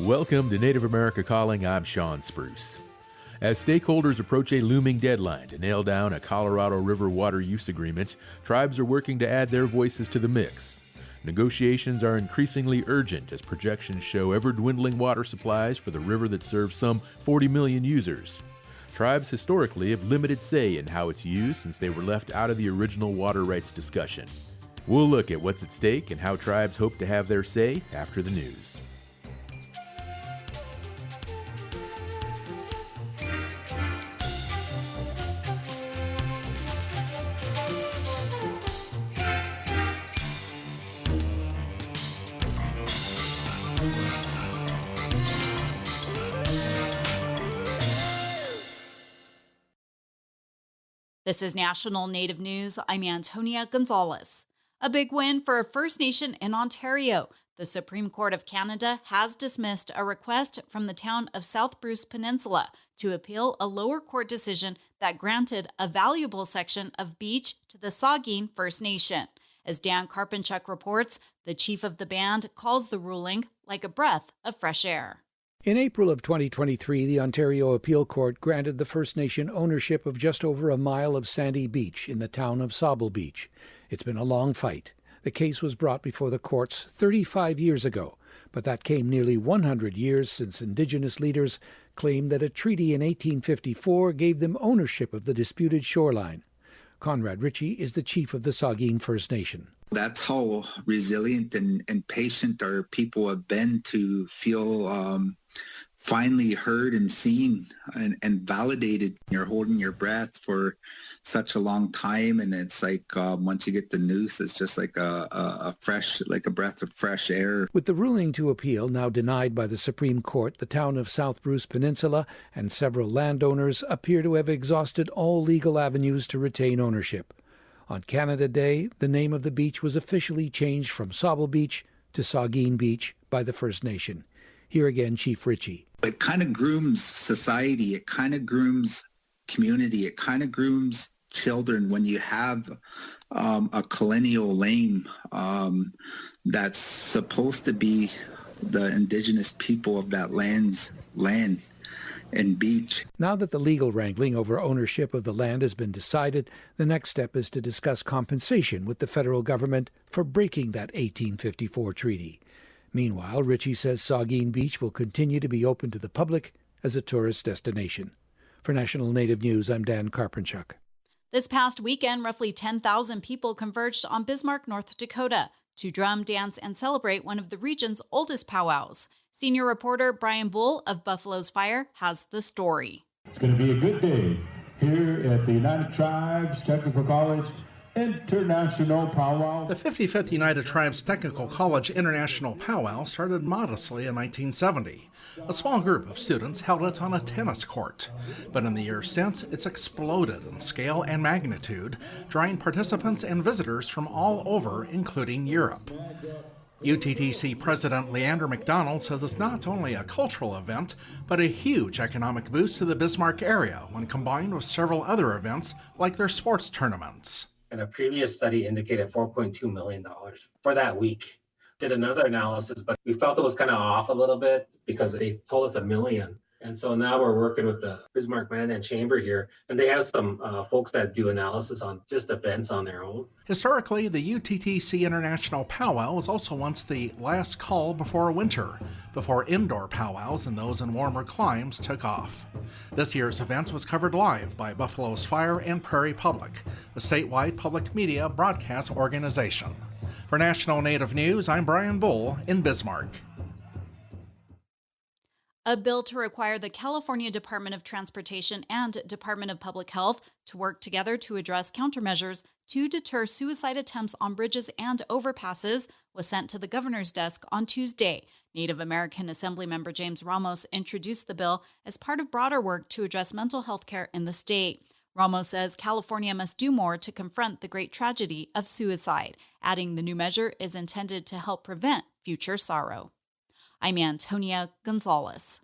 Welcome to Native America Calling. I'm Sean Spruce. As stakeholders approach a looming deadline to nail down a Colorado River water use agreement, tribes are working to add their voices to the mix. Negotiations are increasingly urgent as projections show ever-dwindling water supplies for the river that serves some 40 million users. Tribes historically have limited say in how it's used since they were left out of the original water rights discussion. We'll look at what's at stake and how tribes hope to have their say after the news. This is National Native News. I'm Antonia Gonzalez. A big win for a First Nation in Ontario. The Supreme Court of Canada has dismissed a request from the town of South Bruce Peninsula to appeal a lower court decision that granted a valuable section of beach to the Saugeen First Nation. As Dan Karpinchuk reports, the chief of the band calls the ruling like a breath of fresh air. In April of 2023, the Ontario Appeal Court granted the First Nation ownership of just over a mile of sandy beach in the town of Sauble Beach. It's been a long fight. The case was brought before the courts 35 years ago, but that came nearly 100 years since Indigenous leaders claimed that a treaty in 1854 gave them ownership of the disputed shoreline. Conrad Ritchie is the chief of the Saugeen First Nation. That's how resilient and patient our people have been to feel finally heard and seen and validated. You're holding your breath for such a long time, and it's like once you get the news, it's just like a breath of fresh air. With the ruling to appeal now denied by the Supreme Court, the town of South Bruce Peninsula and several landowners appear to have exhausted all legal avenues to retain ownership. On Canada Day, the name of the beach was officially changed from Sauble Beach to Saugeen Beach by the First Nation. Here again, Chief Ritchie. It kind of grooms society. It kind of grooms community. It kind of grooms children when you have a colonial name that's supposed to be the Indigenous people of that land and beach. Now that the legal wrangling over ownership of the land has been decided, the next step is to discuss compensation with the federal government for breaking that 1854 treaty. Meanwhile, Ritchie says Saugeen Beach will continue to be open to the public as a tourist destination. For National Native News, I'm Dan Karpinchuk. This past weekend, roughly 10,000 people converged on Bismarck, North Dakota to drum, dance, and celebrate one of the region's oldest powwows. Senior reporter Brian Bull of Buffalo's Fire has the story. It's going to be a good day here at the United Tribes Technical College International Powwow. The 55th United Tribes Technical College International Powwow started modestly in 1970. A small group of students held it on a tennis court. But in the years since, it's exploded in scale and magnitude, drawing participants and visitors from all over, including Europe. UTTC President Leander McDonald says it's not only a cultural event, but a huge economic boost to the Bismarck area when combined with several other events like their sports tournaments. And a previous study indicated $4.2 million for that week. Did another analysis, but we felt it was kind of off a little bit because they told us $1 million. And so now we're working with the Bismarck Band and Chamber here, and they have some folks that do analysis on just events on their own. Historically, the UTTC International Powwow was also once the last call before winter, before indoor powwows and those in warmer climes took off. This year's event was covered live by Buffalo's Fire and Prairie Public, a statewide public media broadcast organization. For National Native News, I'm Brian Bull in Bismarck. A bill to require the California Department of Transportation and Department of Public Health to work together to address countermeasures to deter suicide attempts on bridges and overpasses was sent to the governor's desk on Tuesday. Native American Assemblymember James Ramos introduced the bill as part of broader work to address mental health care in the state. Ramos says California must do more to confront the great tragedy of suicide, adding the new measure is intended to help prevent future sorrow. I'm Antonia Gonzalez.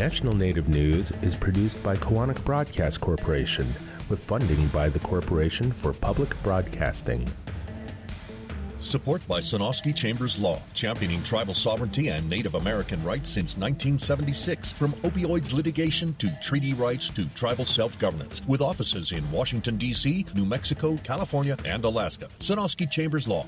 National Native News is produced by Koahnic Broadcast Corporation with funding by the Corporation for Public Broadcasting. Support by Sonosky Chambers Law, championing tribal sovereignty and Native American rights since 1976. From opioids litigation to treaty rights to tribal self-governance. With offices in Washington, D.C., New Mexico, California, and Alaska. Sonosky Chambers Law.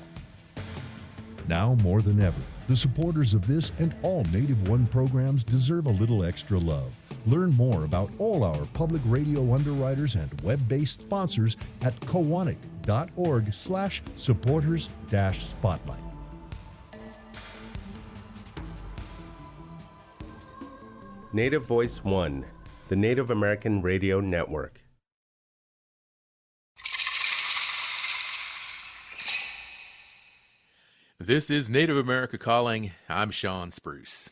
Now more than ever, the supporters of this and all Native One programs deserve a little extra love. Learn more about all our public radio underwriters and web-based sponsors at koahnic.org/supporters-spotlight. Native Voice One, the Native American Radio Network. This is Native America Calling. I'm Sean Spruce.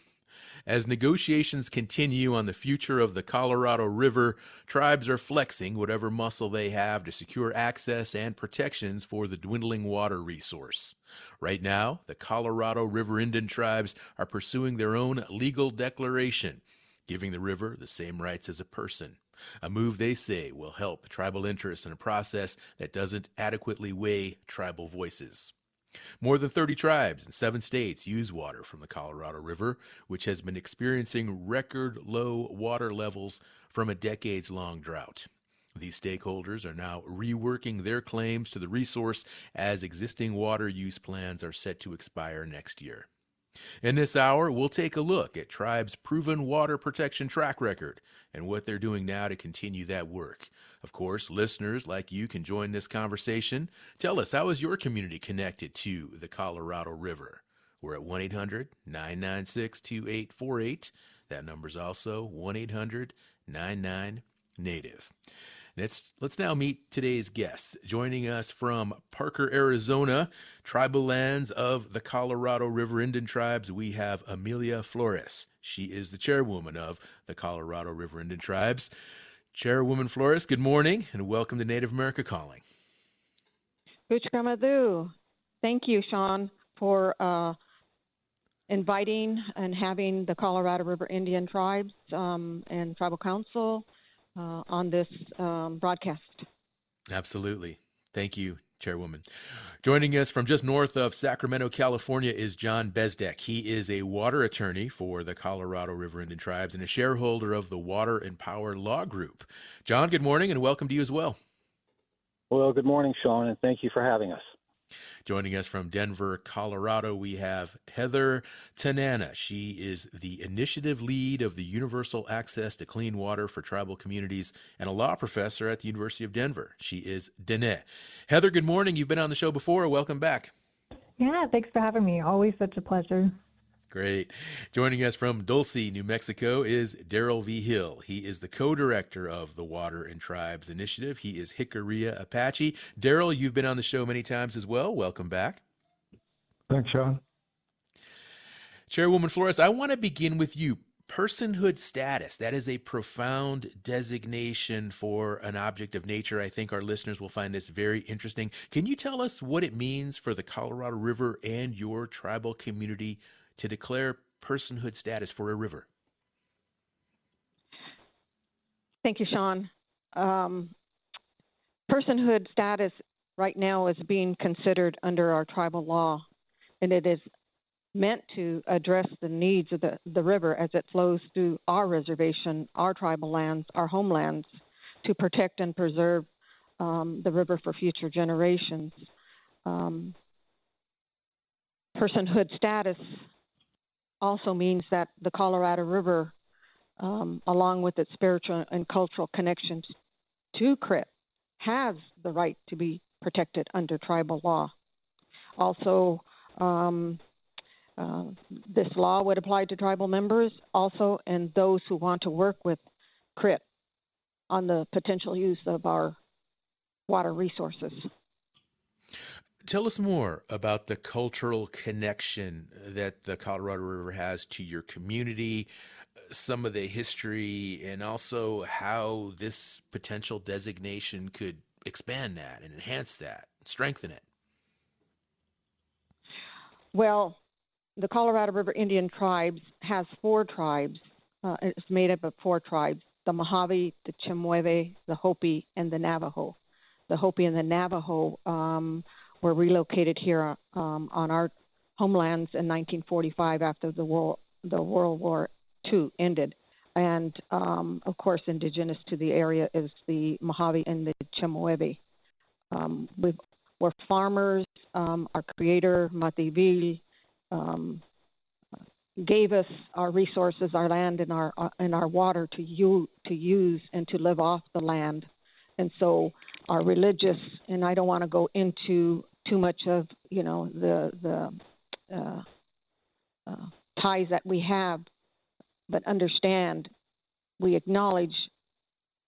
As negotiations continue on the future of the Colorado River, tribes are flexing whatever muscle they have to secure access and protections for the dwindling water resource. Right now, the Colorado River Indian tribes are pursuing their own legal declaration, giving the river the same rights as a person. A move they say will help tribal interests in a process that doesn't adequately weigh tribal voices. More than 30 tribes in 7 states use water from the Colorado River, which has been experiencing record low water levels from a decades-long drought. These stakeholders are now reworking their claims to the resource as existing water use plans are set to expire next year. In this hour, we'll take a look at tribes' proven water protection track record and what they're doing now to continue that work. Of course, listeners like you can join this conversation. Tell us, how is your community connected to the Colorado River? We're at 1-800-996-2848. That number's also 1-800-99-NATIVE. Let's now meet today's guests. Joining us from Parker, Arizona, tribal lands of the Colorado River Indian tribes, we have Amelia Flores. She is the chairwoman of the Colorado River Indian tribes. Chairwoman Flores, good morning and welcome to Native America Calling. Kuchkamadoo. Thank you, Sean, for inviting and having the Colorado River Indian tribes and Tribal Council on this broadcast. Absolutely. Thank you, Chairwoman. Joining us from just north of Sacramento, California is John Bezdek. He is a water attorney for the Colorado River Indian Tribes and a shareholder of the Water and Power Law Group. John, good morning and welcome to you as well. Well, good morning, Sean, and thank you for having us. Joining us from Denver, Colorado, we have Heather Tanana. She is the initiative lead of the Universal Access to Clean Water for Tribal Communities and a law professor at the University of Denver. She is Dene. Heather, good morning. You've been on the show before. Welcome back. Yeah, thanks for having me. Always such a pleasure. Great. Joining us from Dulce, New Mexico is Daryl V. Hill. He is the co-director of the Water and Tribes Initiative. He is Jicarilla Apache. Daryl, you've been on the show many times as well. Welcome back. Thanks, Sean. Chairwoman Flores, I want to begin with you. Personhood status, that is a profound designation for an object of nature. I think our listeners will find this very interesting. Can you tell us what it means for the Colorado River and your tribal community to declare personhood status for a river? Thank you, Sean. Personhood status right now is being considered under our tribal law, and it is meant to address the needs of the river as it flows through our reservation, our tribal lands, our homelands, to protect and preserve the river for future generations. Personhood status also means that the Colorado River, along with its spiritual and cultural connections to CRIP, has the right to be protected under tribal law. Also, this law would apply to tribal members also and those who want to work with CRIP on the potential use of our water resources. Tell us more about the cultural connection that the Colorado River has to your community, some of the history, and also how this potential designation could expand that and enhance that, strengthen it. Well, the Colorado River Indian Tribes has 4 tribes it's made up of 4 tribes: the Mojave, the Chemehuevi, the Hopi, and the Navajo. The Hopi and the Navajo were relocated here on our homelands in 1945 after the World War II ended. And, of course, indigenous to the area is the Mojave and the Chemehuevi. We're farmers. Our creator, Mativil, gave us our resources, our land, and our water to use and to live off the land. And so our religious, and I don't want to go into too much of, the ties that we have, but understand we acknowledge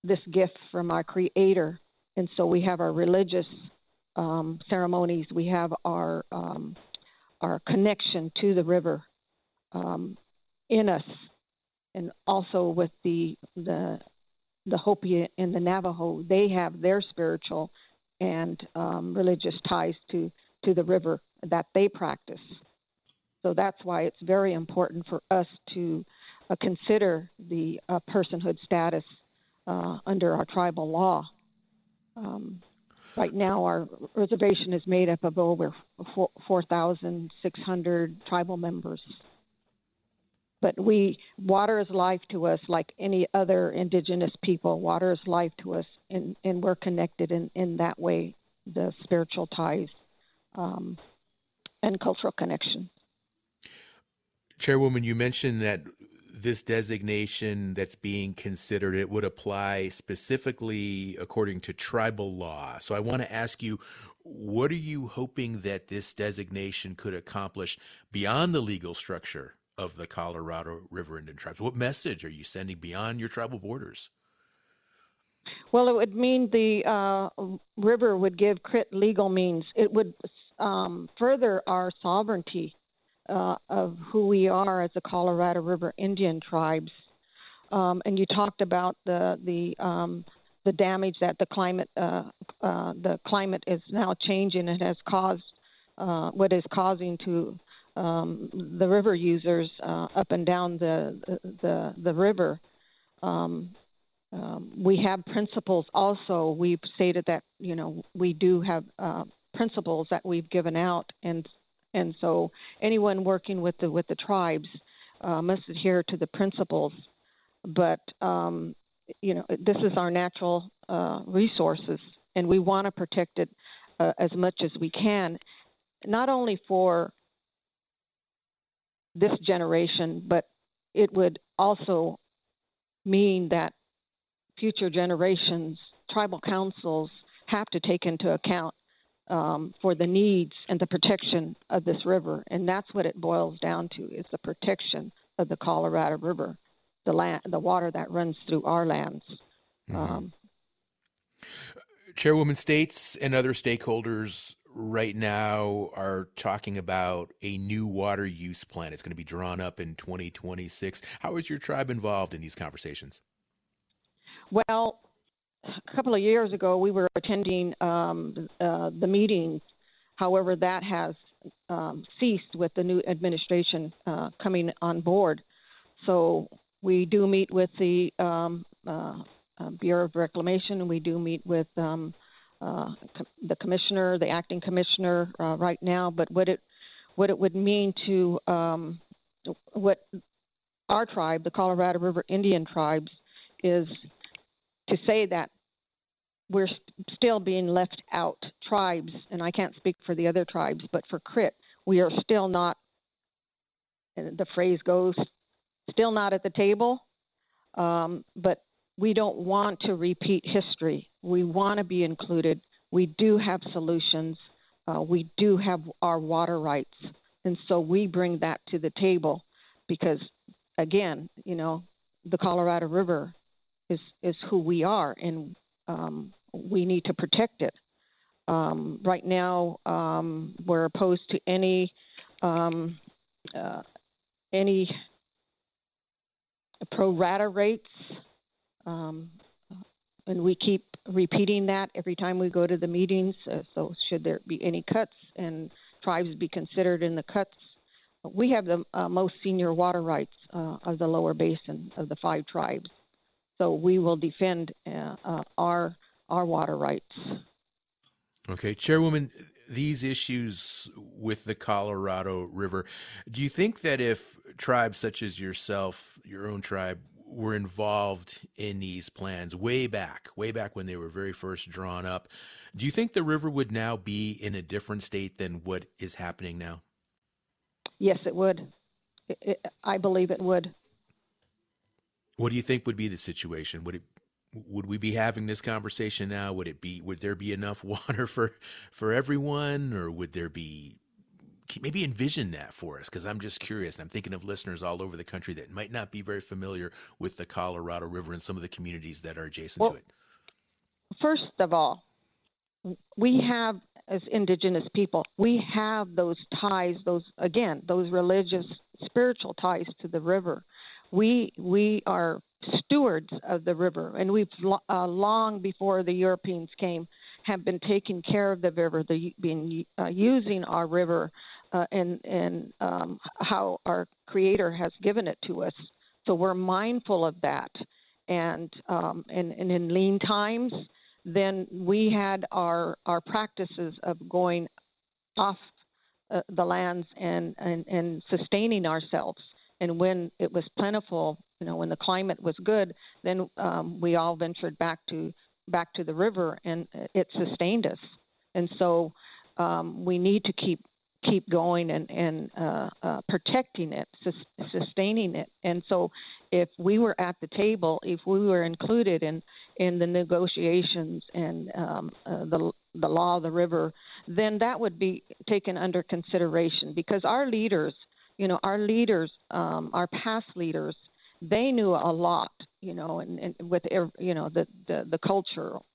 this gift from our Creator. And so we have our religious ceremonies. We have our connection to the river in us, and also with the Hopi and the Navajo. They have their spiritual and religious ties to the river that they practice. So that's why it's very important for us to consider the personhood status under our tribal law. Right now, our reservation is made up of over 4,600 tribal members. But water is life to us, like any other indigenous people. Water is life to us, and we're connected in that way, the spiritual ties and cultural connection. Chairwoman, you mentioned that this designation that's being considered, it would apply specifically according to tribal law. So I want to ask you, what are you hoping that this designation could accomplish beyond the legal structure of the Colorado River Indian tribes? What message are you sending beyond your tribal borders? Well, it would mean the river would give Crit legal means. It would further our sovereignty of who we are as the Colorado River Indian tribes. And you talked about the damage that the climate is now changing. It has caused what is causing to the river users up and down the river. We have principles also. We've stated that, we do have principles that we've given out, and so anyone working with the tribes must adhere to the principles. But, this is our natural resources, and we want to protect it as much as we can, not only for this generation, but it would also mean that future generations, tribal councils, have to take into account for the needs and the protection of this river. And that's what it boils down to, is the protection of the Colorado River, the water that runs through our lands. Mm-hmm. Chairwoman, states and other stakeholders right now are talking about a new water use plan. It's going to be drawn up in 2026. How is your tribe involved in these conversations? Well, a couple of years ago, we were attending the meetings. However, that has ceased with the new administration coming on board. So we do meet with the Bureau of Reclamation, and we do meet with the commissioner, the acting commissioner right now. But what it would mean to what our tribe, the Colorado River Indian tribes, is to say that we're still being left out. Tribes, and I can't speak for the other tribes, but for Crit, we are still not, and the phrase goes, still not at the table. But we don't want to repeat history. We want to be included. We do have solutions. We do have our water rights. And so we bring that to the table because, again, the Colorado River is who we are, and we need to protect it. Right now, we're opposed to any pro rata rates, and we keep repeating that every time we go to the meetings. So should there be any cuts and tribes be considered in the cuts, we have the most senior water rights of the lower basin of the 5 tribes. So we will defend our water rights. Okay, Chairwoman, these issues with the Colorado River, do you think that if tribes such as yourself, your own tribe, were involved in these plans way back when they were very first drawn up, do you think the river would now be in a different state than what is happening now? Yes, it would. I believe it would. What do you think would be the situation? Would we be having this conversation now? Would there be enough water for everyone, or would there be, maybe envision that for us? Because I'm just curious, and I'm thinking of listeners all over the country that might not be very familiar with the Colorado River and some of the communities that are adjacent to it. First of all, we have, as Indigenous people, we have those ties, those religious, spiritual ties to the river. We are stewards of the river, and we've long before the Europeans came have been taking care of the river, been using our river and how our Creator has given it to us. So we're mindful of that. And in lean times, then we had our practices of going off the lands and sustaining ourselves. And when it was plentiful, when the climate was good, then we all ventured back to the river, and it sustained us. And so we need to keep going and protecting it, sustaining it. And so if we were at the table, if we were included in the negotiations and the law of the river, then that would be taken under consideration, because our leaders, our past leaders, they knew a lot, and with the cultural,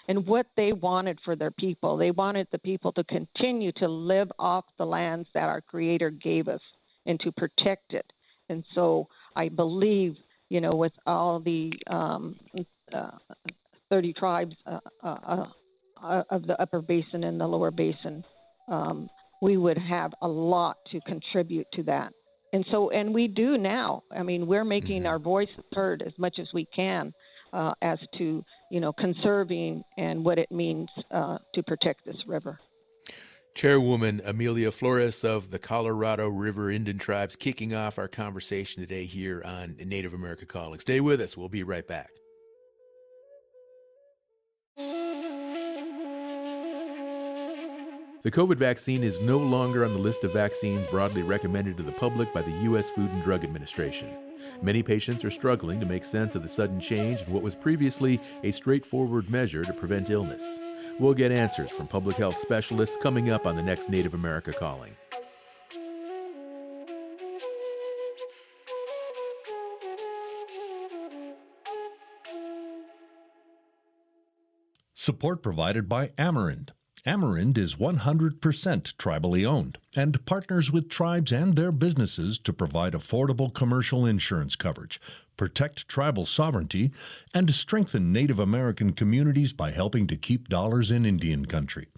and what they wanted for their people. They wanted the people to continue to live off the lands that our Creator gave us and to protect it. And so I believe, with all the 30 tribes of the upper basin and the lower basin, we would have a lot to contribute to that. And we do now. I mean, we're making our voices heard as much as we can as to, conserving and what it means to protect this river. Chairwoman Amelia Flores of the Colorado River Indian Tribes, kicking off our conversation today here on Native America Calling. Stay with us. We'll be right back. The COVID vaccine is no longer on the list of vaccines broadly recommended to the public by the U.S. Food and Drug Administration. Many patients are struggling to make sense of the sudden change in what was previously a straightforward measure to prevent illness. We'll get answers from public health specialists coming up on the next Native America Calling. Support provided by Amerind. Amerind is 100% tribally owned and partners with tribes and their businesses to provide affordable commercial insurance coverage, protect tribal sovereignty, and strengthen Native American communities by helping to keep dollars in Indian country.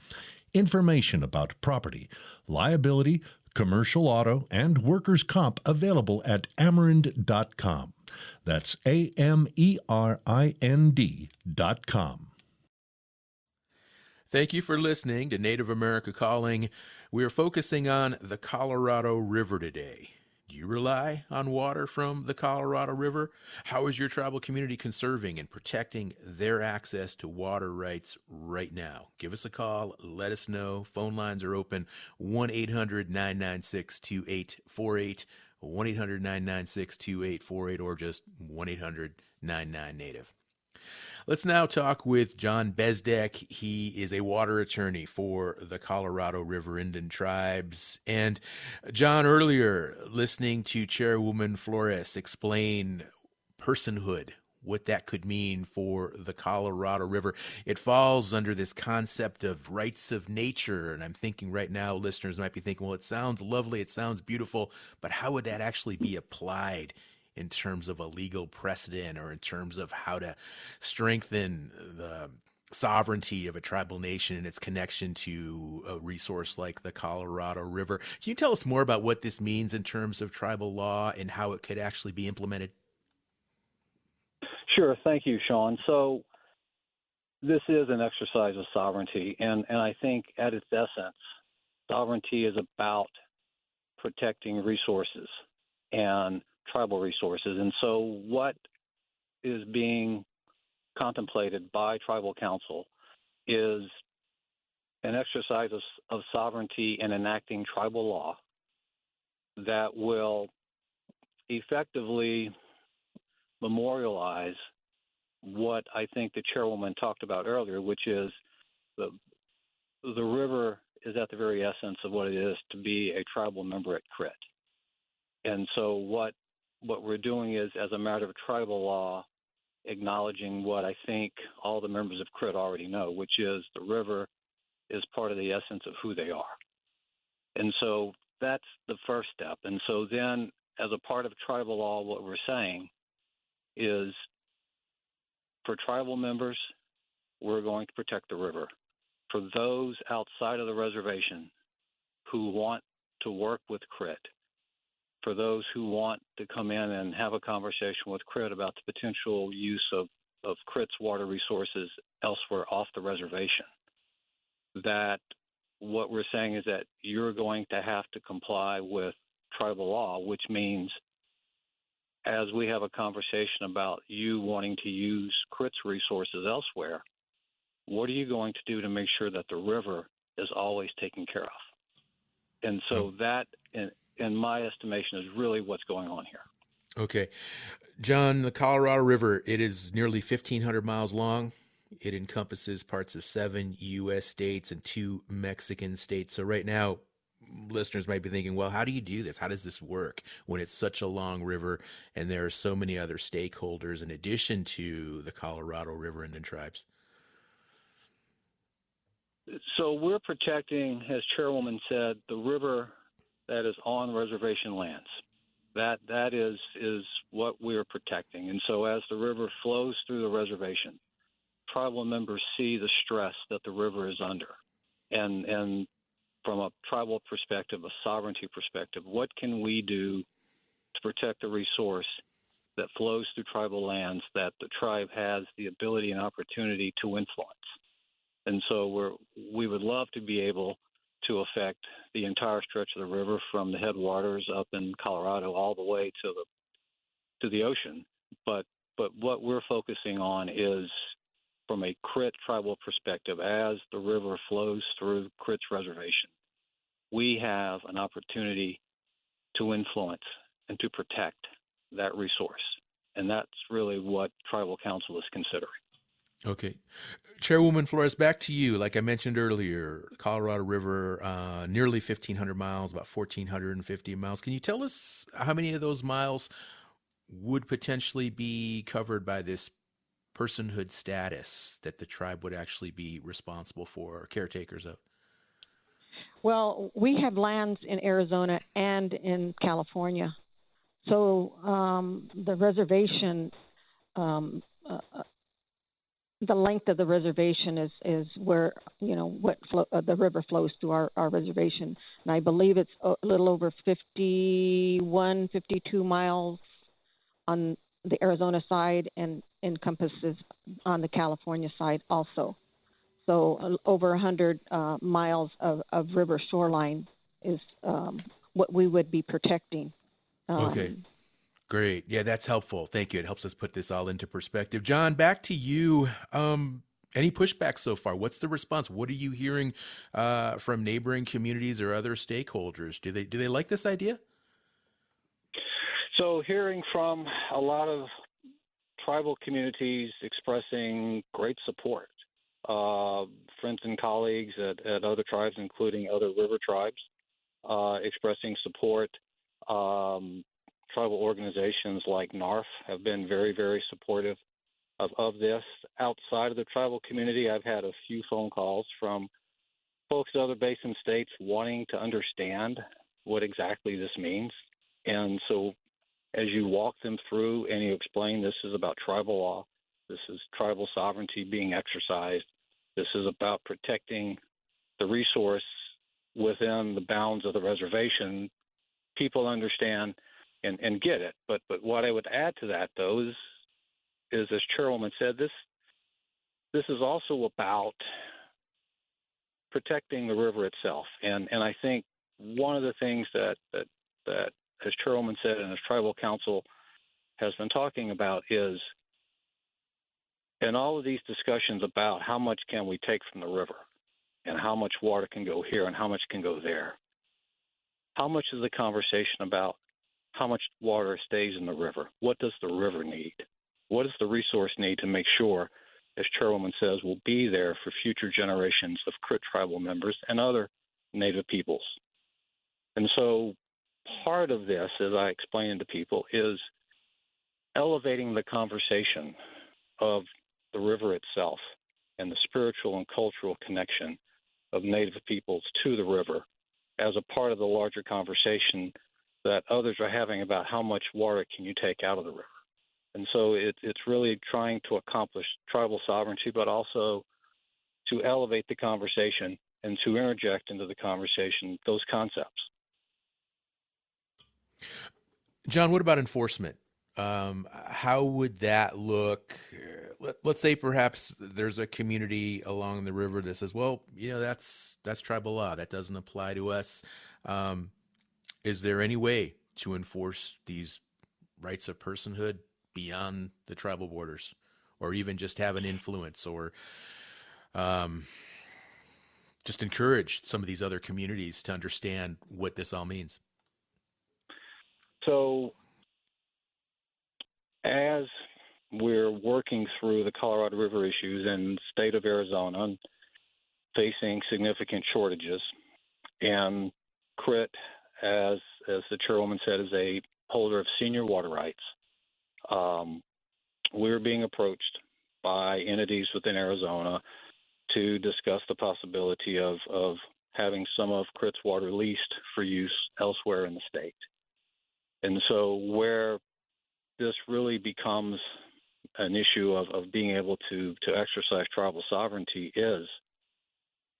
Information about property, liability, commercial auto, and workers' comp available at amerind.com. That's AMERIND.com. Thank you for listening to Native America Calling. We are focusing on the Colorado River today. Do you rely on water from the Colorado River? How is your tribal community conserving and protecting their access to water rights right now? Give us a call. Let us know. Phone lines are open. 1-800-996-2848, 1-800-996-2848, or just 1-800-99-NATIVE. Let's now talk with John Bezdek. He is a water attorney for the Colorado River Indian Tribes. And John, earlier, listening to Chairwoman Flores explain personhood, what that could mean for the Colorado River, it falls under this concept of rights of nature. And I'm thinking right now, listeners might be thinking, well, it sounds lovely, it sounds beautiful, but how would that actually be applied in terms of a legal precedent, or in terms of how to strengthen the sovereignty of a tribal nation and its connection to a resource like the Colorado River. Can you tell us more about what this means in terms of tribal law and how it could actually be implemented? Sure. Thank you, Sean. So this is an exercise of sovereignty, and I think at its essence, sovereignty is about protecting resources and tribal resources. And so what is being contemplated by tribal council is an exercise of sovereignty and enacting tribal law that will effectively memorialize what I think the chairwoman talked about earlier, which is the river is at the very essence of what it is to be a tribal member at CRIT. And so what we're doing is, as a matter of tribal law, acknowledging what I think all the members of CRIT already know, which is the river is part of the essence of who they are. And so that's the first step. And so then, as a part of tribal law, what we're saying is for tribal members, we're going to protect the river. For those outside of the reservation who want to work with CRIT, for those who want to come in and have a conversation with CRIT about the potential use of CRIT's water resources elsewhere off the reservation, that what we're saying is that you're going to have to comply with tribal law, which means as we have a conversation about you wanting to use CRIT's resources elsewhere, what are you going to do to make sure that the river is always taken care of? And so that, in my estimation, is really what's going on here. Okay. John, the Colorado River, it is nearly 1,500 miles long. It encompasses parts of 7 U.S. states and 2 Mexican states. So right now, listeners might be thinking, well, how do you do this? How does this work when it's such a long river and there are so many other stakeholders in addition to the Colorado River Indian tribes? So we're protecting, as Chairwoman said, the river that is on reservation lands. That is what we're protecting. And so as the river flows through the reservation, tribal members see the stress that the river is under. And from a tribal perspective, a sovereignty perspective, what can we do to protect the resource that flows through tribal lands that the tribe has the ability and opportunity to influence? And so we would love to be able to affect the entire stretch of the river from the headwaters up in Colorado all the way to the ocean. But what we're focusing on is from a CRIT tribal perspective, as the river flows through CRIT's reservation, we have an opportunity to influence and to protect that resource. And that's really what tribal council is considering. Okay. Chairwoman Flores, back to you. Like I mentioned earlier, Colorado River, nearly 1,500 miles, about 1,450 miles. Can you tell us how many of those miles would potentially be covered by this personhood status that the tribe would actually be responsible for or caretakers of? Well, we have lands in Arizona and in California. So the reservation, the length of the reservation is where, the river flows through our reservation. And I believe it's a little over 51, 52 miles on the Arizona side and encompasses on the California side also. So over 100 miles of river shoreline is what we would be protecting. Okay. Great. Yeah, that's helpful. Thank you. It helps us put this all into perspective. John, back to you. Any pushback so far? What's the response? What are you hearing from neighboring communities or other stakeholders? Do they like this idea? So hearing from a lot of tribal communities expressing great support. Friends and colleagues at other tribes, including other river tribes, expressing support. Tribal organizations like NARF have been very, very supportive of this. Outside of the tribal community, I've had a few phone calls from folks in other basin states wanting to understand what exactly this means. And so as you walk them through and you explain this is about tribal law, this is tribal sovereignty being exercised, This is about protecting the resource within the bounds of the reservation. People understand and get it. But what I would add to that, though, is as Chairwoman said, this is also about protecting the river itself. And I think one of the things that as Chairwoman said and as Tribal Council has been talking about is in all of these discussions about how much can we take from the river and how much water can go here and how much can go there, how much is the conversation about how much water stays in the river? What does the river need? What does the resource need to make sure, as Chairwoman says, will be there for future generations of Crit tribal members and other Native peoples? And so part of this, as I explain to people, is elevating the conversation of the river itself and the spiritual and cultural connection of Native peoples to the river as a part of the larger conversation that others are having about how much water can you take out of the river. And so it's really trying to accomplish tribal sovereignty, but also to elevate the conversation and to interject into the conversation those concepts. John, what about enforcement? How would that look? Let's say perhaps there's a community along the river that says, well, that's tribal law. That doesn't apply to us. Is there any way to enforce these rights of personhood beyond the tribal borders, or even just have an influence, or just encourage some of these other communities to understand what this all means? So as we're working through the Colorado River issues in the state of Arizona, facing significant shortages, and Crit, as the chairwoman said, is a holder of senior water rights. We're being approached by entities within Arizona to discuss the possibility of having some of Crit's water leased for use elsewhere in the state. And so where this really becomes an issue of being able to exercise tribal sovereignty is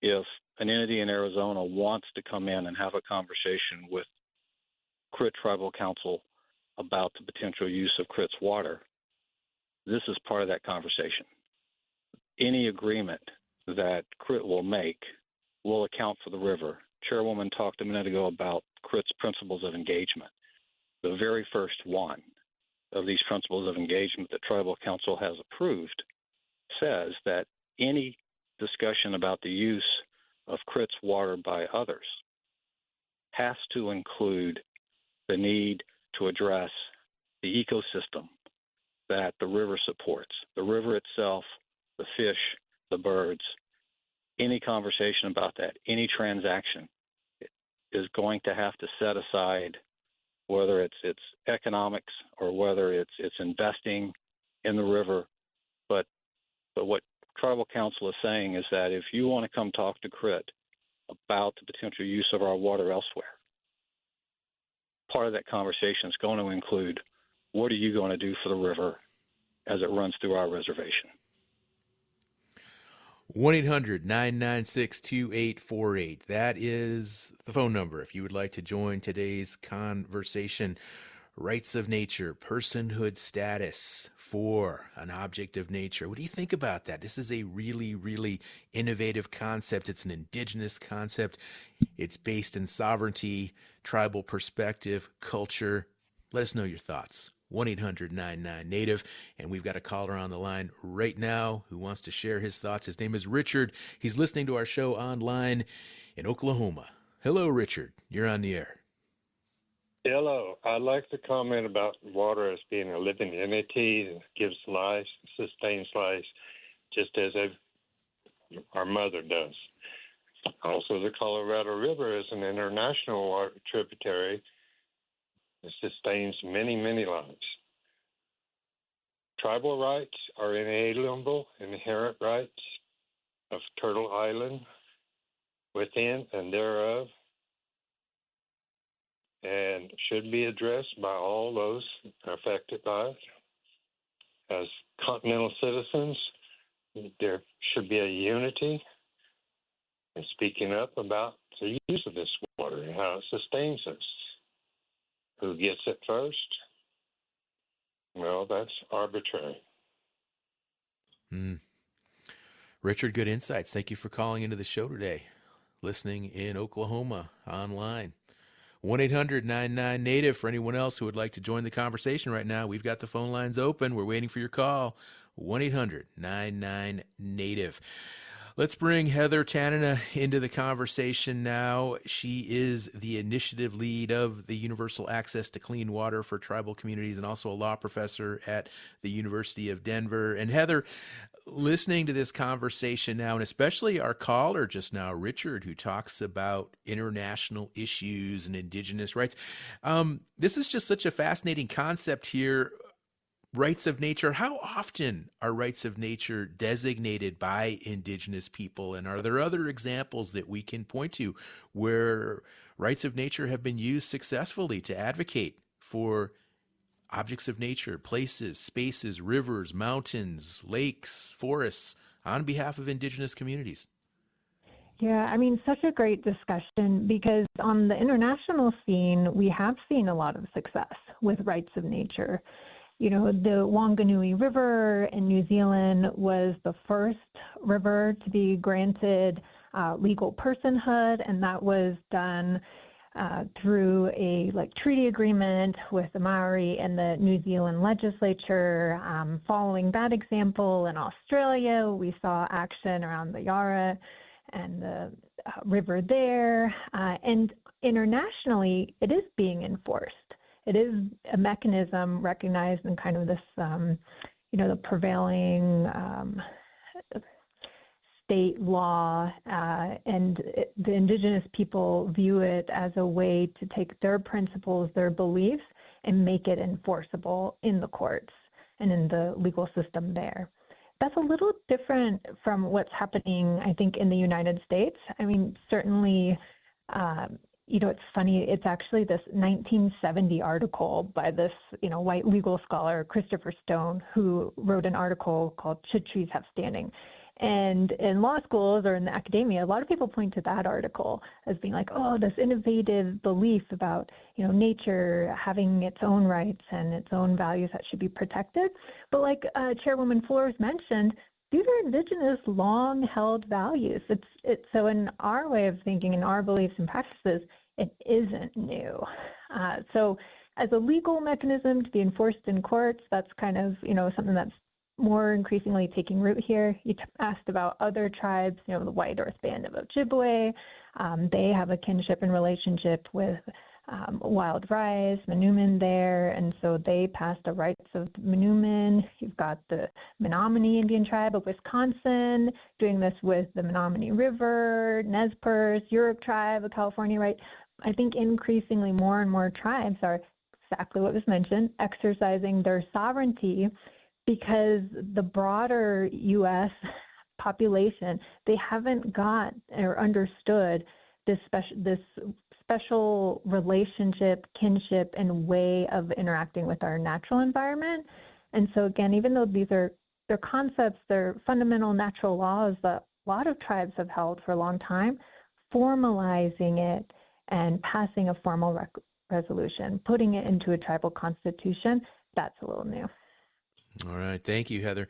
if an entity in Arizona wants to come in and have a conversation with Crit Tribal Council about the potential use of Crit's water, this is part of that conversation. Any agreement that Crit will make will account for the river. Chairwoman talked a minute ago about Crit's principles of engagement. The very first one of these principles of engagement that Tribal Council has approved says that any discussion about the use of Crit's water by others has to include the need to address the ecosystem that the river supports, the river itself, the fish, the birds. Any conversation about that, any transaction is going to have to set aside whether it's economics or whether it's investing in the river. But what Tribal Council is saying is that if you want to come talk to Crit about the potential use of our water elsewhere, part of that conversation is going to include what are you going to do for the river as it runs through our reservation. 1-800-996-2848. That is the phone number if you would like to join today's conversation. Rights of nature, personhood status for an object of nature. What do you think about that? This is a really, really innovative concept. It's an indigenous concept. It's based in sovereignty, tribal perspective, culture. Let us know your thoughts. 1-800-99-NATIVE. And we've got a caller on the line right now who wants to share his thoughts. His name is Richard. He's listening to our show online in Oklahoma. Hello, Richard. You're on the air. Hello. I'd like to comment about water as being a living entity that gives life, sustains life, just as our mother does. Also, the Colorado River is an international water tributary. It sustains many, many lives. Tribal rights are inalienable, inherent rights of Turtle Island, within and thereof, and should be addressed by all those affected by it. As continental citizens, there should be a unity in speaking up about the use of this water and how it sustains us. Who gets it first? Well, that's arbitrary. Richard, good insights. Thank you for calling into the show today. Listening in Oklahoma, online. 1-800-99-NATIVE for anyone else who would like to join the conversation right now. We've got the phone lines open. We're waiting for your call. 1-800-99-NATIVE. Let's bring Heather Tanana into the conversation now. She is the initiative lead of the Universal Access to Clean Water for Tribal Communities and also a law professor at the University of Denver. And Heather, listening to this conversation now, and especially our caller just now, Richard, who talks about international issues and indigenous rights, this is just such a fascinating concept here. Rights of nature. How often are rights of nature designated by indigenous people? And are there other examples that we can point to where rights of nature have been used successfully to advocate for objects of nature, places, spaces, rivers, mountains, lakes, forests on behalf of indigenous communities? Yeah, I mean, such a great discussion because on the international scene, we have seen a lot of success with rights of nature. You know, the Wanganui River in New Zealand was the first river to be granted legal personhood, and that was done through a treaty agreement with the Maori and the New Zealand legislature. Following that example, in Australia, we saw action around the Yarra and the river there, and internationally, it is being enforced. It is a mechanism recognized in kind of this, the prevailing state law, and the indigenous people view it as a way to take their principles, their beliefs, and make it enforceable in the courts and in the legal system there. That's a little different from what's happening, I think, in the United States. I mean, certainly, it's funny, it's actually this 1970 article by this, white legal scholar, Christopher Stone, who wrote an article called Should Trees Have Standing? And in law schools or in the academia, a lot of people point to that article as being like, oh, this innovative belief about, nature having its own rights and its own values that should be protected. But like Chairwoman Flores mentioned, these are indigenous long-held values. So in our way of thinking, in our beliefs and practices, it isn't new. So as a legal mechanism to be enforced in courts, that's kind of, something that's more increasingly taking root here. You asked about other tribes, the White Earth Band of Ojibwe. They have a kinship and relationship with wild rice, Manoomin there, and so they passed the rights of Manoomin. You've got the Menominee Indian tribe of Wisconsin doing this with the Menominee River, Nez Perce, Yurok tribe of California, right? I think increasingly more and more tribes are exactly what was mentioned, exercising their sovereignty because the broader U.S. population, they haven't got or understood this special relationship, kinship, and way of interacting with our natural environment. And so again, even though they're concepts, they're fundamental natural laws that a lot of tribes have held for a long time, formalizing it and passing a formal resolution, putting it into a tribal constitution, that's a little new. All right. Thank you, Heather.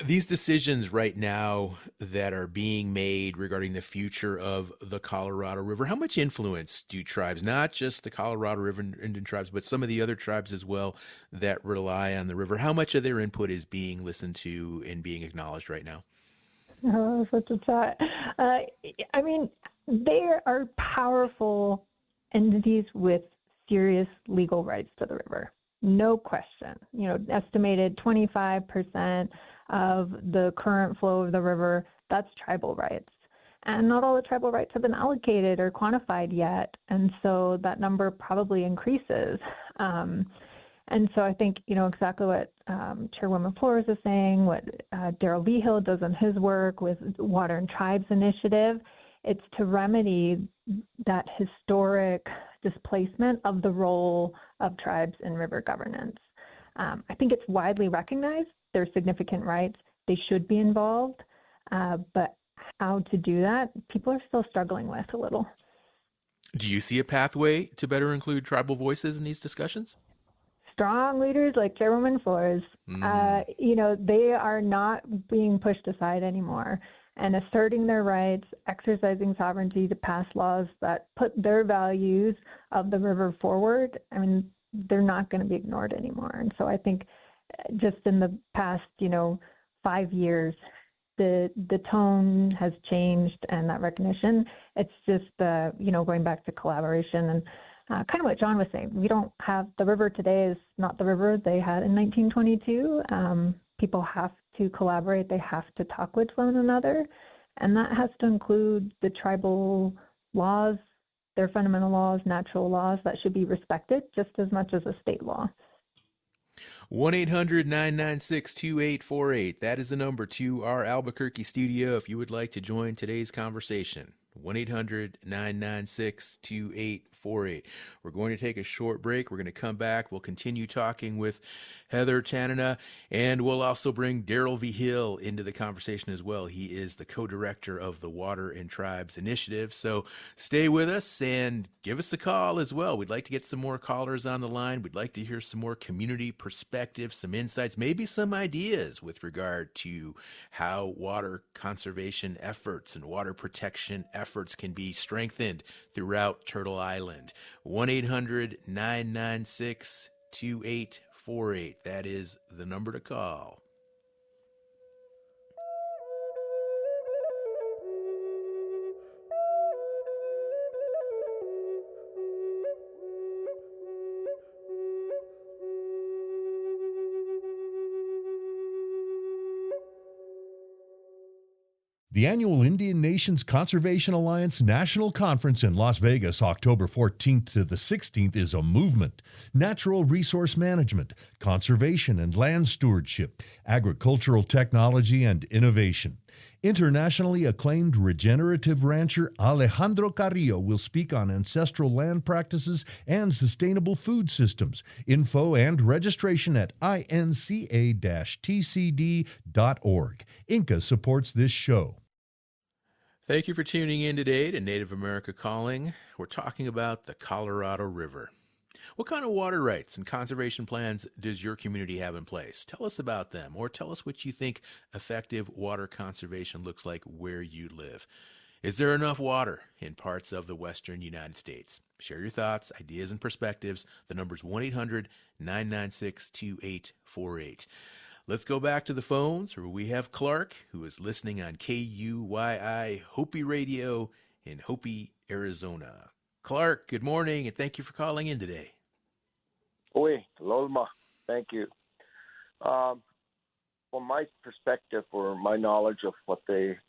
These decisions right now that are being made regarding the future of the Colorado River, how much influence do tribes, not just the Colorado River Indian tribes, but some of the other tribes as well that rely on the river, how much of their input is being listened to and being acknowledged right now? Oh, such a thought. I mean, they are powerful entities with serious legal rights to the river. No question. Estimated 25% of the current flow of the river, that's tribal rights. And not all the tribal rights have been allocated or quantified yet. And so that number probably increases. And so I think, exactly what Chairwoman Flores is saying, what Daryl Leahill does in his work with Water and Tribes Initiative, it's to remedy that historic displacement of the role of tribes in river governance. I think it's widely recognized their significant rights. they should be involved, but how to do that, people are still struggling with a little. Do you see a pathway to better include tribal voices in these discussions? Strong leaders like Chairwoman Flores, they are not being pushed aside anymore, and asserting their rights, exercising sovereignty to pass laws that put their values of the river forward. I mean, they're not going to be ignored anymore. And so I think just in the past, 5 years, the tone has changed, and that recognition. It's just, going back to collaboration and kind of what John was saying. We don't have the river today is not the river they had in 1922. People have to collaborate. They have to talk with one another, and that has to include the tribal laws, their fundamental laws, natural laws that should be respected just as much as a state law. 1-800-996-2848. That is the number to our Albuquerque studio if you would like to join today's conversation. 1-800-996-2848. We're going to take a short break. We're going to come back. We'll continue talking with Heather Tanana, and we'll also bring Daryl V. Hill into the conversation as well. He is the co-director of the Water and Tribes Initiative. So stay with us and give us a call as well. We'd like to get some more callers on the line. We'd like to hear some more community perspectives, some insights, maybe some ideas with regard to how water conservation efforts and water protection efforts can be strengthened throughout Turtle Island. 1-800-996-2848. That is the number to call. The annual Indian Nations Conservation Alliance National Conference in Las Vegas, October 14th to the 16th, is a movement. Natural resource management, conservation and land stewardship, agricultural technology and innovation. Internationally acclaimed regenerative rancher Alejandro Carrillo will speak on ancestral land practices and sustainable food systems. Info and registration at inca-tcd.org. Inca supports this show. Thank you for tuning in today to Native America Calling. We're talking about the Colorado River. What kind of water rights and conservation plans does your community have in place? Tell us about them, or tell us what you think effective water conservation looks like where you live. Is there enough water in parts of the western United States? Share your thoughts, ideas, and perspectives. The number's 1-800-996-2848. Let's go back to the phones where we have Clark, who is listening on KUYI Hopi Radio in Hopi, Arizona. Clark, good morning, and thank you for calling in today. Oi, Lolma, thank you. From my perspective, or my knowledge of what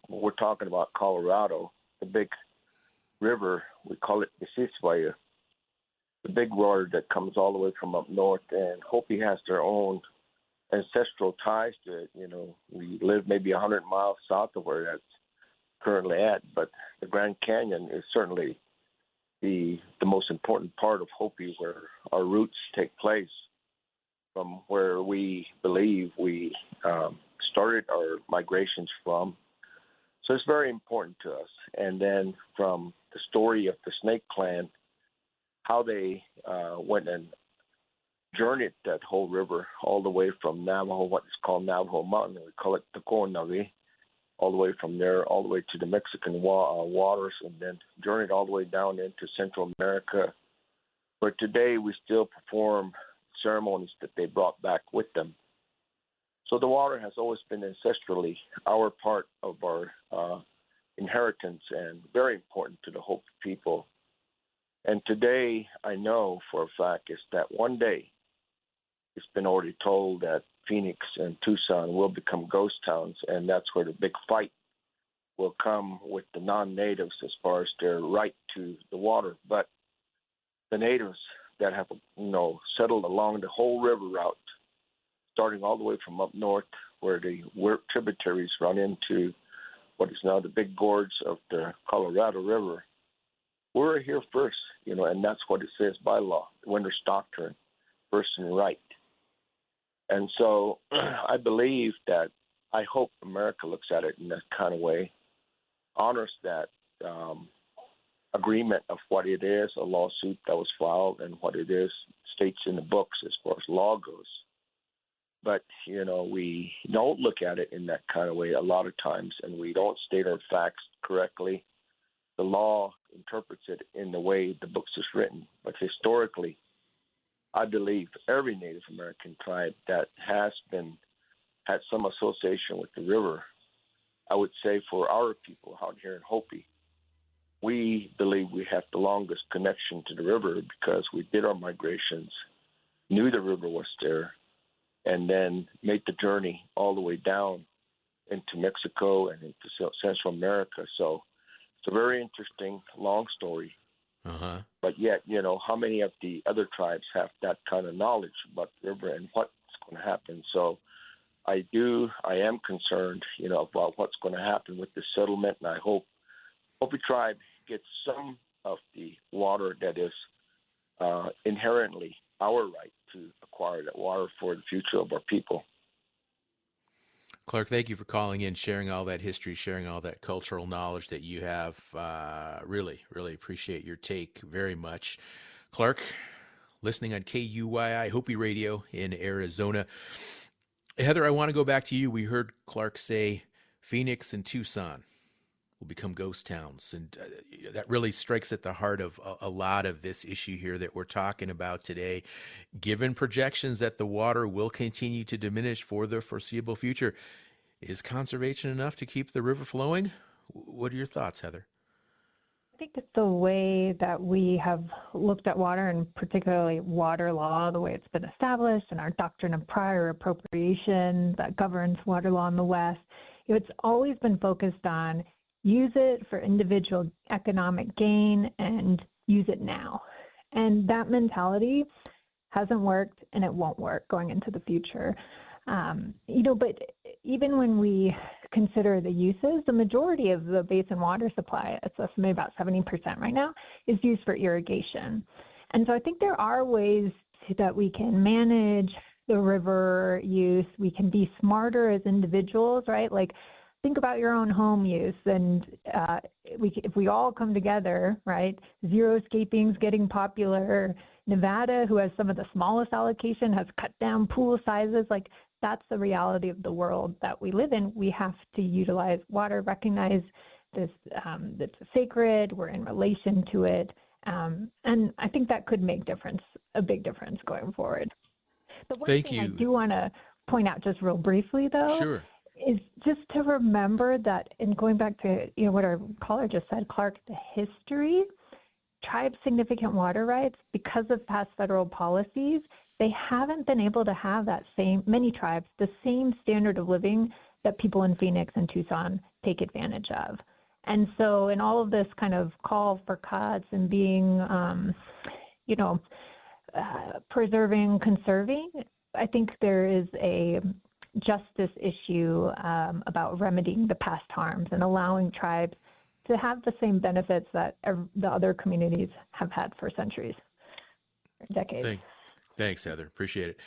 we're talking about, Colorado, the big river, we call it the Siswaya, the big water that comes all the way from up north, and Hopi has their own ancestral ties to it. We live maybe 100 miles south of where that's currently at, but the Grand Canyon is certainly the most important part of Hopi, where our roots take place, from where we believe we started our migrations from. So it's very important to us. And then from the story of the Snake Clan, how they went and journeyed that whole river all the way from Navajo, what is called Navajo Mountain, we call it Taconavi, all the way from there, all the way to the Mexican waters, and then journeyed all the way down into Central America, where today we still perform ceremonies that they brought back with them. So the water has always been ancestrally our part of our inheritance, and very important to the Hopi people. And today, I know for a fact is that one day, it's been already told that Phoenix and Tucson will become ghost towns, and that's where the big fight will come with the non-natives as far as their right to the water. But the natives that have, settled along the whole river route, starting all the way from up north, where the tributaries run into what is now the big gorge of the Colorado River, we're here first, and that's what it says by law, Winter's Doctrine, first and right. And so I believe that I hope America looks at it in that kind of way, honors that agreement of what it is, a lawsuit that was filed, and what it is, states in the books as far as law goes. But, we don't look at it in that kind of way a lot of times, and we don't state our facts correctly. The law interprets it in the way the books is written. But historically, I believe every Native American tribe that has had some association with the river, I would say for our people out here in Hopi, we believe we have the longest connection to the river because we did our migrations, knew the river was there, and then made the journey all the way down into Mexico and into Central America. So it's a very interesting, long story. Uh-huh. But yet, how many of the other tribes have that kind of knowledge about the river and what's going to happen? So I am concerned, about what's going to happen with the settlement, and I hope Hopi tribe gets some of the water that is inherently our right to acquire that water for the future of our people. Clark, thank you for calling in, sharing all that history, sharing all that cultural knowledge that you have. Really, really appreciate your take very much. Clark, listening on KUYI Hopi Radio in Arizona. Heather, I want to go back to you. We heard Clark say Phoenix and Tucson will become ghost towns. And that really strikes at the heart of a lot of this issue here that we're talking about today. Given projections that the water will continue to diminish for the foreseeable future, is conservation enough to keep the river flowing? What are your thoughts, Heather? I think it's the way that we have looked at water, and particularly water law, the way it's been established, and our doctrine of prior appropriation that governs water law in the West. It's always been focused on use it for individual economic gain and use it now. And that mentality hasn't worked, and it won't work going into the future. But even when we consider the uses, the majority of the basin water supply, it's estimated about 70% right now, is used for irrigation. And so I think there are ways that we can manage the river use. We can be smarter as individuals, right? Like, think about your own home use, and if we all come together, right? Zero-scaping's getting popular. Nevada, who has some of the smallest allocation, has cut down pool sizes. Like, that's the reality of the world that we live in. We have to utilize water, recognize this, it's sacred, we're in relation to it. And I think that could make a big difference going forward. The one thing I do want to point out just real briefly, though, sure, is just to remember that, and going back to what our caller just said, Clark, the history, tribes' significant water rights, because of past federal policies, they haven't been able to have many tribes, the same standard of living that people in Phoenix and Tucson take advantage of. And so in all of this kind of call for cuts and being, preserving, conserving, I think there is a justice issue about remedying the past harms and allowing tribes to have the same benefits that the other communities have had for centuries, or decades. Thanks, Heather. Appreciate it.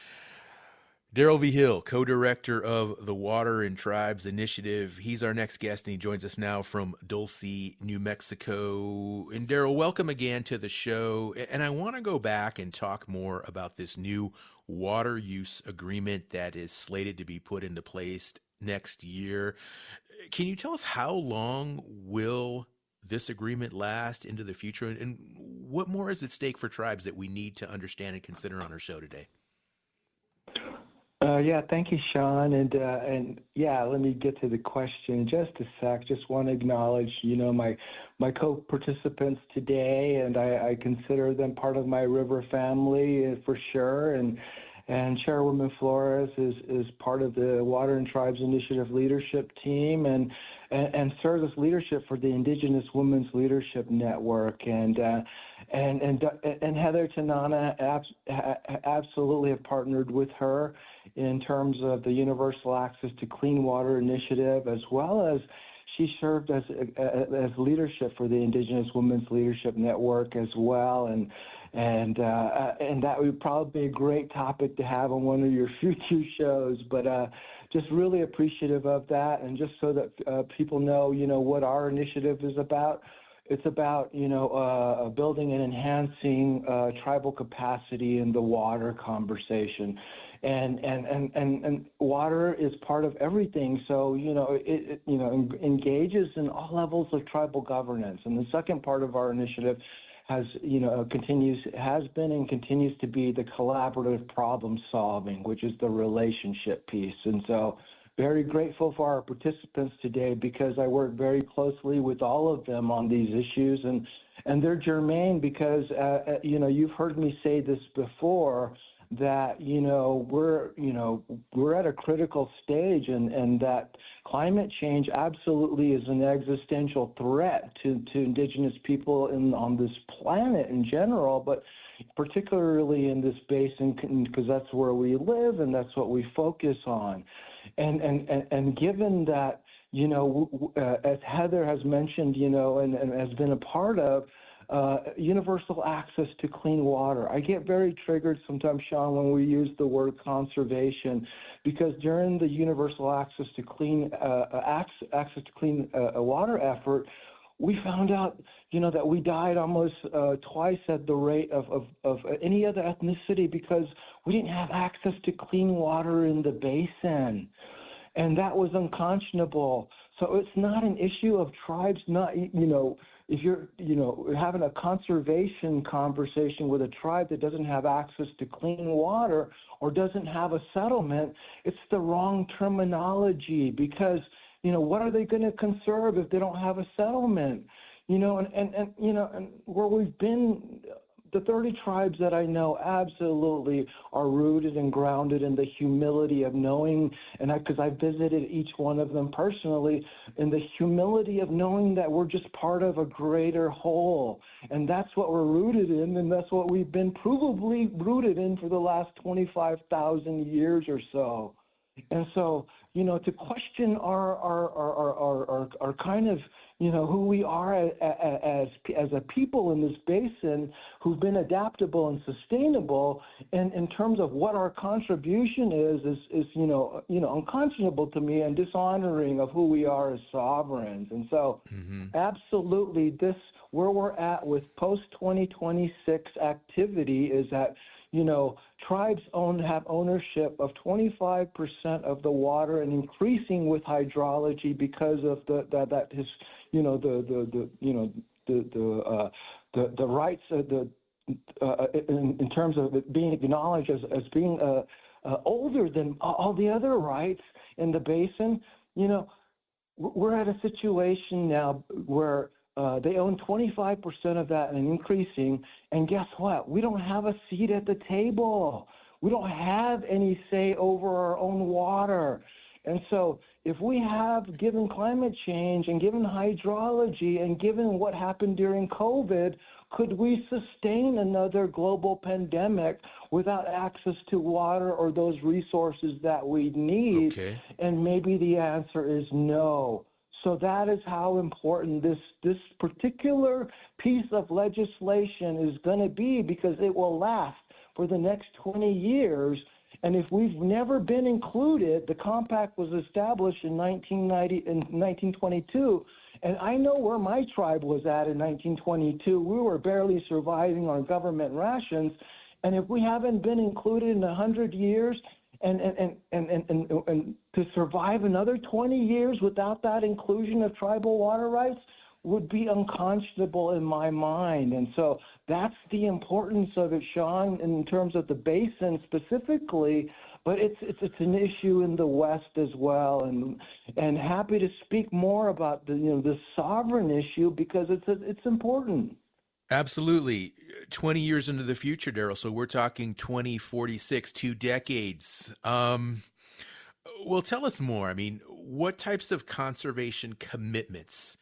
Daryl V. Hill, co-director of the Water and Tribes Initiative. He's our next guest, and he joins us now from Dulce, New Mexico. And Daryl, welcome again to the show. And I want to go back and talk more about this new water use agreement that is slated to be put into place next year. Can you tell us how long will this agreement last into the future, and what more is at stake for tribes that we need to understand and consider on our show today? Thank you, Sean. And let me get to the question in just a sec. Just want to acknowledge, my co-participants today, and I consider them part of my river family for sure. And Chairwoman Flores is part of the Water and Tribes Initiative leadership team and serves as leadership for the Indigenous Women's Leadership Network. And Heather Tanana absolutely have partnered with her in terms of the Universal Access to Clean Water Initiative, as well as she served as leadership for the Indigenous Women's Leadership Network as well. And that would probably be a great topic to have on one of your future shows. But just really appreciative of that. And just so that people know, what our initiative is about. It's about, building and enhancing tribal capacity in the water conversation. And water is part of everything. So, it engages in all levels of tribal governance. And the second part of our initiative has been and continues to be the collaborative problem solving, which is the relationship piece. And so very grateful for our participants today, because I work very closely with all of them on these issues, and they're germane because, you've heard me say this before, that, we're at a critical stage, and that climate change absolutely is an existential threat to indigenous people on this planet in general, but particularly in this basin, because that's where we live and that's what we focus on. And given that, as Heather has mentioned, and has been a part of, universal access to clean water. I get very triggered sometimes, Sean, when we use the word conservation, because during the universal access to clean water effort, we found out, that we died almost twice at the rate of any other ethnicity, because we didn't have access to clean water in the basin. And that was unconscionable. So it's not an issue of tribes not, if you're, having a conservation conversation with a tribe that doesn't have access to clean water or doesn't have a settlement, it's the wrong terminology, because, what are they going to conserve if they don't have a settlement? And where we've been, the 30 tribes that I know absolutely are rooted and grounded in the humility of knowing, and because I visited each one of them personally, in the humility of knowing that we're just part of a greater whole. And that's what we're rooted in, and that's what we've been provably rooted in for the last 25,000 years or so. And so, to question our kind of, who we are as a people in this basin who've been adaptable and sustainable, and in terms of what our contribution is unconscionable to me and dishonoring of who we are as sovereigns. And so, absolutely, this where we're at with post-2026 activity is that, tribes have ownership of 25% of the water, and increasing with hydrology because of the rights of in terms of it being acknowledged as being older than all the other rights in the basin. We're at a situation now where they own 25% of that and increasing. And guess what? We don't have a seat at the table. We don't have any say over our own water. And so if we have, given climate change and given hydrology and given what happened during COVID, could we sustain another global pandemic without access to water or those resources that we need? Okay. And maybe the answer is no. So that is how important this particular piece of legislation is going to be, because it will last for the next 20 years. And if we've never been included, the compact was established in 1922. And I know where my tribe was at in 1922. We were barely surviving on government rations. And if we haven't been included in 100 years, and to survive another 20 years without that inclusion of tribal water rights would be unconscionable in my mind. And so that's the importance of it, Sean, in terms of the basin specifically, but it's an issue in the West as well. And happy to speak more about the sovereign issue, because it's important. Absolutely. 20 years into the future, Daryl. So we're talking 2046, 2 decades. Well, tell us more. I mean, what types of conservation commitments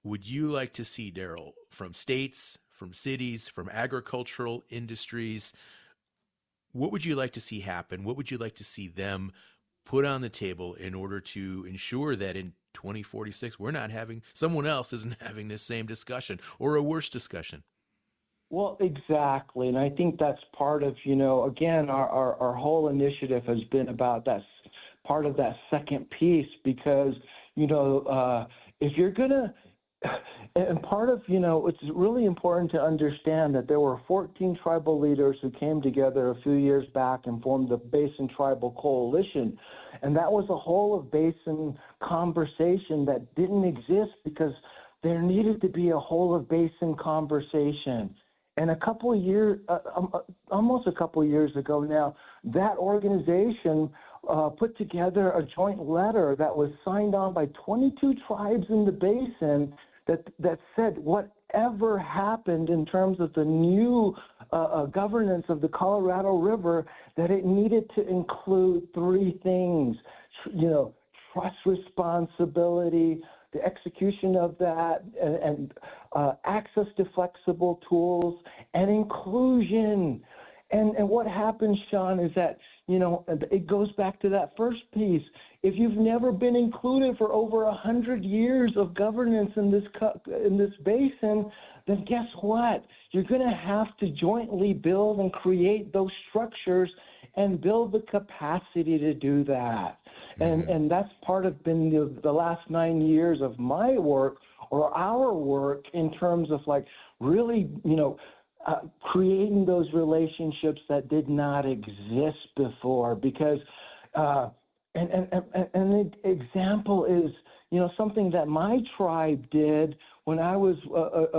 would you like to see, Daryl, from states, from cities, from agricultural industries? What would you like to see happen? What would you like to see them put on the table in order to ensure that in 2046, someone else isn't having this same discussion or a worse discussion? Well, exactly. And I think that's part of, again, our whole initiative has been about that part of that second piece because, if you're going to, and part of, it's really important to understand that there were 14 tribal leaders who came together a few years back and formed the Basin Tribal Coalition. And that was a whole of basin conversation that didn't exist because there needed to be a whole of basin conversation. And almost a couple of years ago now, that organization put together a joint letter that was signed on by 22 tribes in the basin that said whatever happened in terms of the new governance of the Colorado River, that it needed to include three things, trust responsibility, the execution of that, and access to flexible tools, and inclusion. And what happens, Sean, is that, it goes back to that first piece. If you've never been included for over 100 years of governance in this basin, then guess what? You're going to have to jointly build and create those structures and build the capacity to do that. And that's part of been the last 9 years of my work or our work in terms of really, creating those relationships that did not exist before. Because, and an example is, something that my tribe did when I was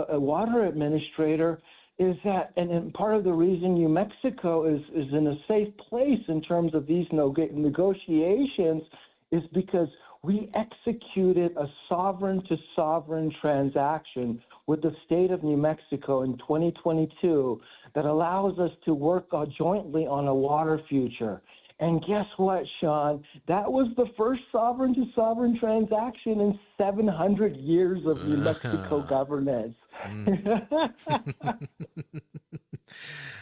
a water administrator is that, and part of the reason New Mexico is in a safe place in terms of these negotiations is because we executed a sovereign-to-sovereign transaction with the state of New Mexico in 2022 that allows us to work jointly on a water future. And guess what, Sean? That was the first sovereign-to-sovereign transaction in 700 years of New Mexico governance.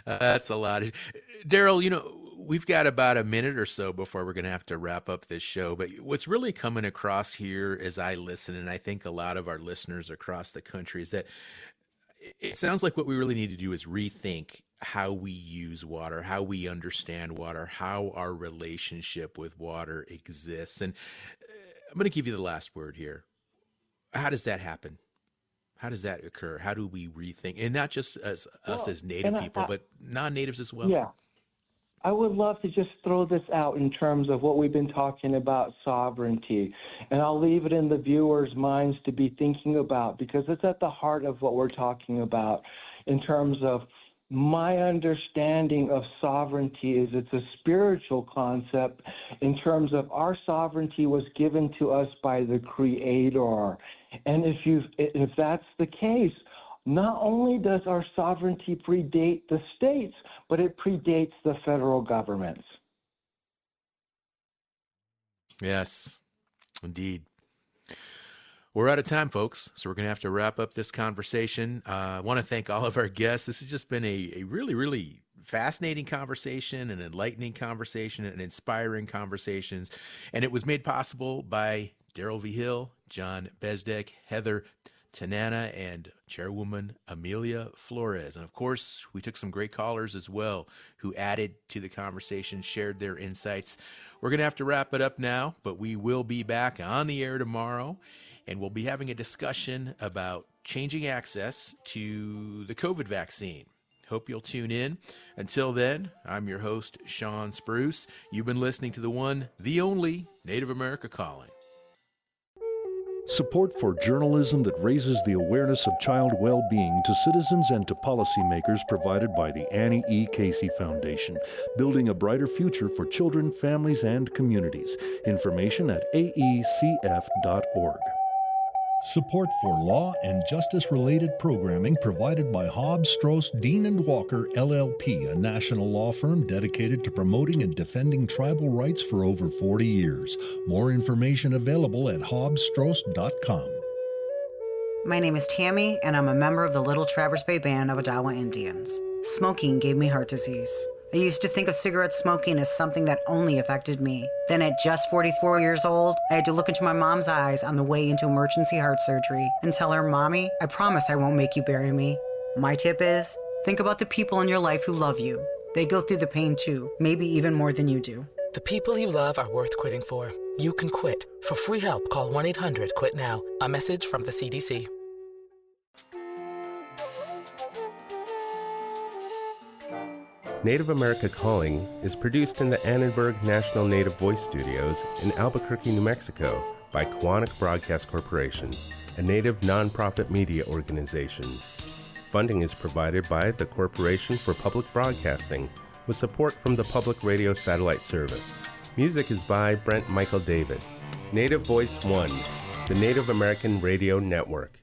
That's a lot. Daryl, we've got about a minute or so before we're going to have to wrap up this show. But what's really coming across here as I listen, and I think a lot of our listeners across the country, is that it sounds like what we really need to do is rethink how we use water, how we understand water, how our relationship with water exists. And I'm going to give you the last word here. How does that happen? How does that occur? How do we rethink? And not just us as Native people, but non-Natives as well. Yeah. I would love to just throw this out in terms of what we've been talking about, sovereignty. And I'll leave it in the viewers' minds to be thinking about, because it's at the heart of what we're talking about in terms of my understanding of sovereignty is it's a spiritual concept in terms of our sovereignty was given to us by the Creator. And if that's the case, not only does our sovereignty predate the states, but it predates the federal governments. Yes, indeed. We're out of time, folks, so we're going to have to wrap up this conversation. I want to thank all of our guests. This has just been a really, really fascinating conversation, an enlightening conversation, an inspiring conversations, and it was made possible by Daryl V. Hill, John Bezdek, Heather Tanana, and Chairwoman Amelia Flores. And of course, we took some great callers as well who added to the conversation, shared their insights. We're going to have to wrap it up now, but we will be back on the air tomorrow, and we'll be having a discussion about changing access to the COVID vaccine. Hope you'll tune in. Until then, I'm your host, Sean Spruce. You've been listening to the one, the only Native America Calling. Support for journalism that raises the awareness of child well-being to citizens and to policymakers provided by the Annie E. Casey Foundation, building a brighter future for children, families, and communities. Information at aecf.org. Support for law and justice-related programming provided by Hobbs, Strauss, Dean & Walker, LLP, a national law firm dedicated to promoting and defending tribal rights for over 40 years. More information available at hobbsstrauss.com. My name is Tammy, and I'm a member of the Little Traverse Bay Band of Odawa Indians. Smoking gave me heart disease. I used to think of cigarette smoking as something that only affected me. Then at just 44 years old, I had to look into my mom's eyes on the way into emergency heart surgery and tell her, "Mommy, I promise I won't make you bury me." My tip is, think about the people in your life who love you. They go through the pain too, maybe even more than you do. The people you love are worth quitting for. You can quit. For free help, call 1-800-QUIT-NOW. A message from the CDC. Native America Calling is produced in the Annenberg National Native Voice Studios in Albuquerque, New Mexico by Quantic Broadcast Corporation, a Native nonprofit media organization. Funding is provided by the Corporation for Public Broadcasting with support from the Public Radio Satellite Service. Music is by Brent Michael Davids. Native Voice One, the Native American Radio Network.